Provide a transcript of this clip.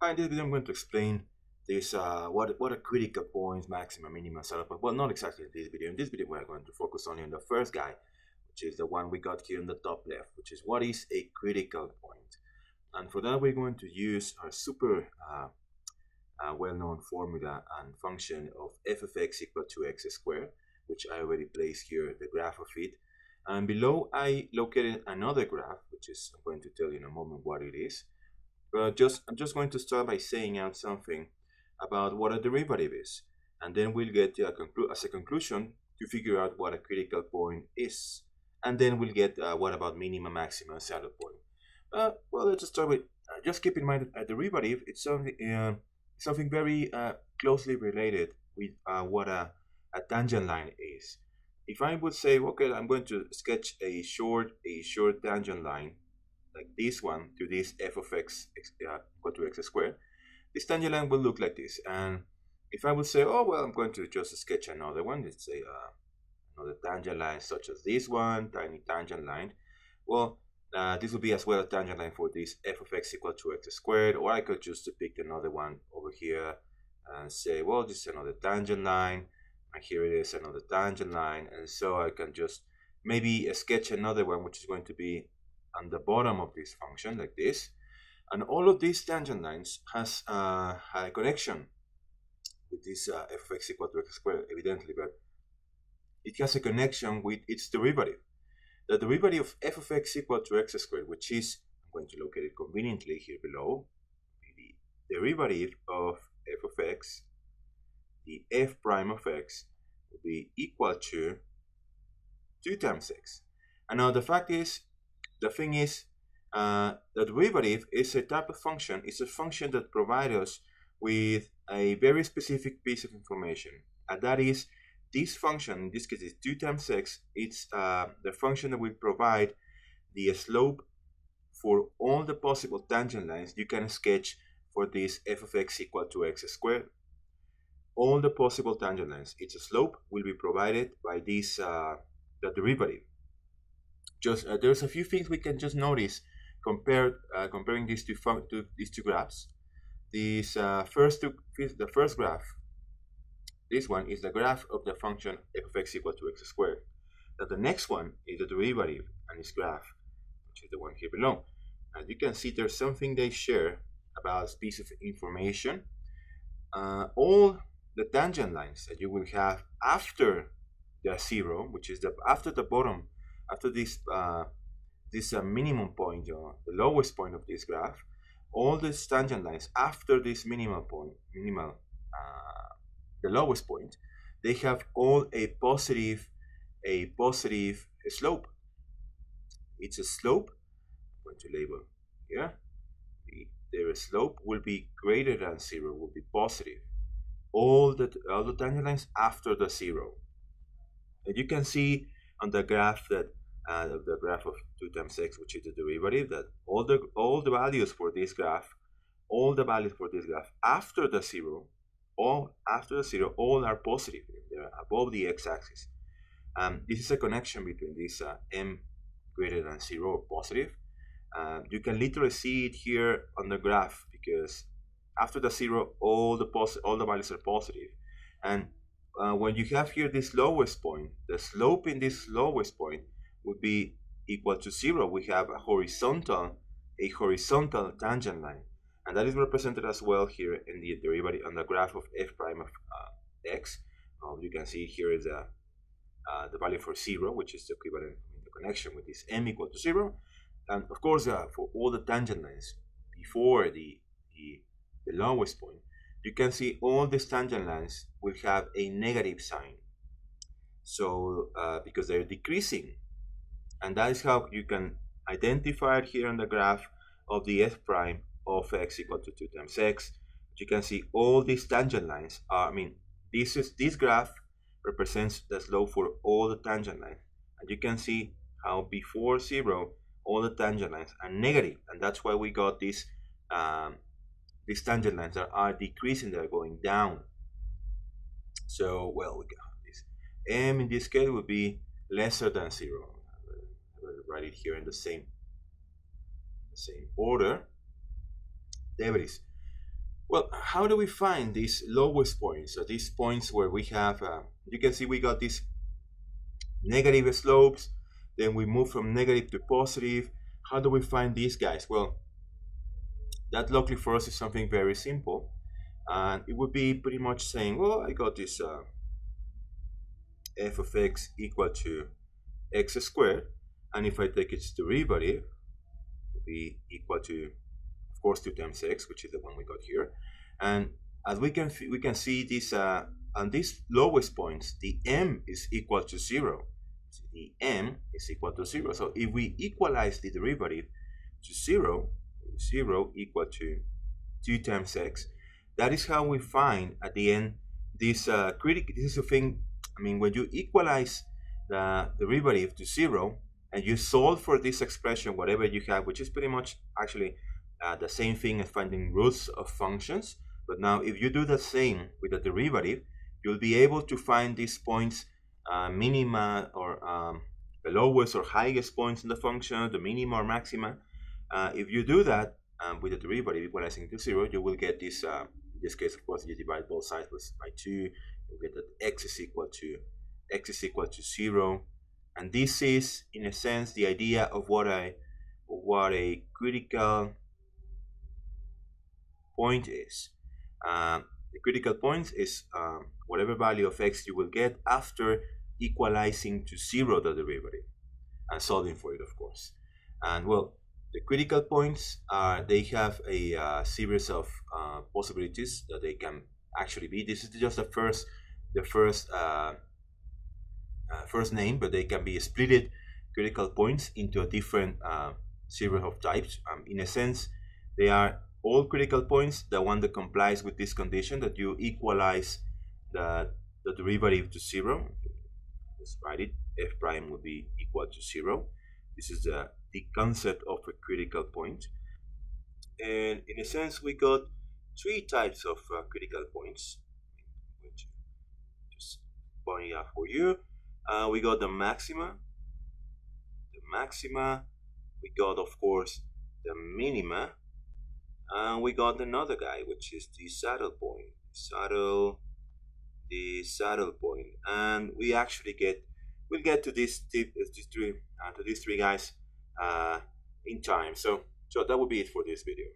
Hi, in this video I'm going to explain this what are critical points, maximum, minimum, saddle point. Well, not exactly in this video. In this video we're going to focus only on the first guy, which is the one we got here in the top left, which is what is a critical point. And for that we're going to use our super well-known formula and function of f of x equal to x squared, which I already placed here the graph of it. And below I located another graph, which is I'm going to tell you in a moment what it is. But I'm just going to start by saying out something about what a derivative is, and then we'll get as a conclusion to figure out what a critical point is, and then we'll get what about minimum, maximum, saddle point. Well, let's start with just keep in mind a derivative. It's something very closely related with what a tangent line is. If I would say, okay, I'm going to sketch a short tangent line like this one to this f of x equal to x squared, this tangent line will look like this. And if I would say, oh well, I'm going to just sketch another one, let's say another tangent line such as this one, tiny tangent line. Well, this will be as well a tangent line for this f of x equal to x squared, or I could just pick another one over here and say, well, this is another tangent line, and here it is another tangent line, and so I can just maybe sketch another one which is going to be on the bottom of this function like this. And all of these tangent lines has a connection with this f of x equal to x squared, evidently, but it has a connection with its derivative. The derivative of f of x equal to x squared, which is, I'm going to locate it conveniently here below, the derivative of f of x, the f prime of x, will be equal to 2 times x. And now the thing is, the derivative is a type of function. It's a function that provides us with a very specific piece of information, and that is this function. In this case, is 2 times x. It's the function that will provide the slope for all the possible tangent lines you can sketch for this f of x equal to x squared. All the possible tangent lines, its slope will be provided by this the derivative. Just there's a few things we can just notice comparing these two graphs. These the first graph, this one is the graph of the function f of x equal to x squared. Now the next one is the derivative and its graph, which is the one here below. As you can see, there's something they share about this piece of information. All the tangent lines that you will have after the zero, which is after the bottom, after this minimum point, or the lowest point of this graph, all these tangent lines after this the lowest point, they have all a positive slope. It's a slope. I'm going to label here. Their slope will be greater than zero, will be positive. All the tangent lines after the zero. And you can see on the graph that the graph of 2 times x, which is the derivative, that all the values for this graph, after the zero, all are positive. They're above the x-axis. This is a connection between this m greater than zero or positive. You can literally see it here on the graph, because after the zero, all the values are positive. And when you have here this lowest point, the slope in this lowest point would be equal to zero. We have a horizontal tangent line, and that is represented as well here in the derivative on the graph of f prime of x. You can see here is the value for zero, which is the equivalent in the connection with this m equal to zero. And of course, for all the tangent lines before the lowest point, you can see all these tangent lines will have a negative sign. So because they're decreasing, and that is how you can identify it here on the graph of the f prime of x equal to 2 times x. You can see all these tangent lines are, this graph represents the slope for all the tangent lines, and you can see how before zero all the tangent lines are negative, and that's why we got these tangent lines that are decreasing, they're going down. So, well, we got this m in this case would be lesser than zero. I'll write it here in the same order. There it is. Well, how do we find these lowest points? So these points where we have, you can see we got these negative slopes, then we move from negative to positive. How do we find these guys? Well, that luckily for us is something very simple. And it would be pretty much saying, well, I got this f of x equal to x squared. And if I take its derivative, it would be equal to, of course, 2 times x, which is the one we got here. And as we can see this, on these lowest points, the m is equal to 0. So the m is equal to 0. So if we equalize the derivative to 0, 0 equal to 2 times x, that is how we find at the end this critical. This is a thing. I mean, when you equalize the derivative to 0 and you solve for this expression, whatever you have, which is pretty much actually the same thing as finding roots of functions. But now, if you do the same with the derivative, you'll be able to find these points, minima or the lowest or highest points in the function, the minima or maxima. If you do that with the derivative equalizing to 0, you will get this. In this case, of course, you divide both sides by 2. You get that x is equal to 0, and this is, in a sense, the idea of what a critical point is. The critical point is whatever value of x you will get after equalizing to 0 the derivative and solving for it, of course. And well, the critical points they have a series of possibilities that they can actually be. This is just the first name, but they can be splitted critical points into a different series of types. In a sense, they are all critical points, the one that complies with this condition that you equalize the derivative to 0. Let's write it. F prime would be equal to 0. This is the concept of a critical point. And in a sense, we got 3 types of critical points. I'm going to just point it out for you. We got the maxima. We got, of course, the minima. And we got another guy, which is the saddle point. The saddle point. And we actually we'll get to these three guys in time. So that will be it for this video.